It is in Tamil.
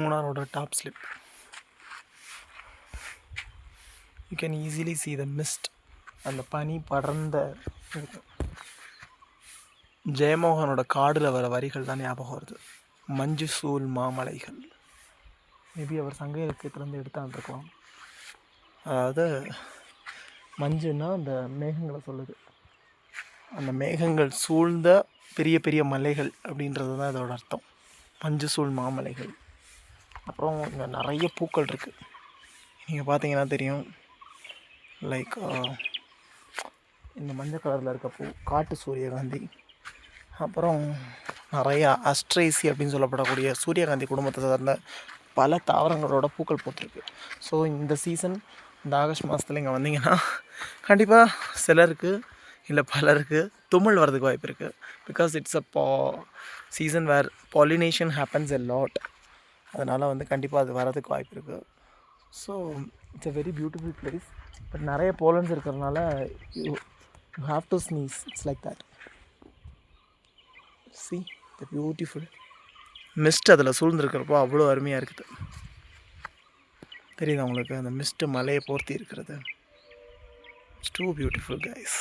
மூணாரோட top slip. You can easily see the mist. அந்த பனி படர்ந்த ஜெயமோகனோட காடில் வர வரிகள் தான் ஞாபகம் வருது. மஞ்சு சூழ் மாமலைகள். மேபி அவர் சங்க இலக்கியத்துலேருந்து எடுத்தான்னு இருக்கலாம். அதாவது மஞ்சுன்னா அந்த மேகங்களை சொல்லுது. அந்த மேகங்கள் சூழ்ந்த பெரிய பெரிய மலைகள் அப்படின்றது தான் இதோட அர்த்தம். மஞ்சு சூழ் மாமலைகள். அப்புறம் இங்கே நிறைய பூக்கள் இருக்குது. நீங்கள் பார்த்தீங்கன்னா தெரியும். லைக் இந்த மஞ்சள் கலரில் இருக்க பூ காட்டு சூரியகாந்தி. அப்புறம் நிறையா அஸ்ட்ரேசி அப்படின்னு சொல்லப்படக்கூடிய சூரியகாந்தி குடும்பத்தை சார்ந்த பல தாவரங்களோட பூக்கள் பூத்துருக்கு. ஸோ இந்த சீசன் இந்த ஆகஸ்ட் மாதத்தில் இங்கே வந்தீங்கன்னா கண்டிப்பாக சிலருக்கு இல்லை பலருக்கு தும்மல் வரதுக்கு வாய்ப்பு இருக்குது. Because it's a season where pollination happens a lot. அதனால் வந்து கண்டிப்பாக அது வரதுக்கு வாய்ப்பு இருக்குது. So it's a very beautiful place. But நிறைய போலன்ஸ் இருக்கிறதுனால you have to sneeze. It's like that. See the beautiful mist அதில் சூழ்ந்துருக்கிறப்போ அவ்வளோ அருமையாக இருக்குது. தெரியுதா உங்களுக்கு அந்த மிஸ்ட்டு மலையை போர்த்தி இருக்கிறது? It's too beautiful guys.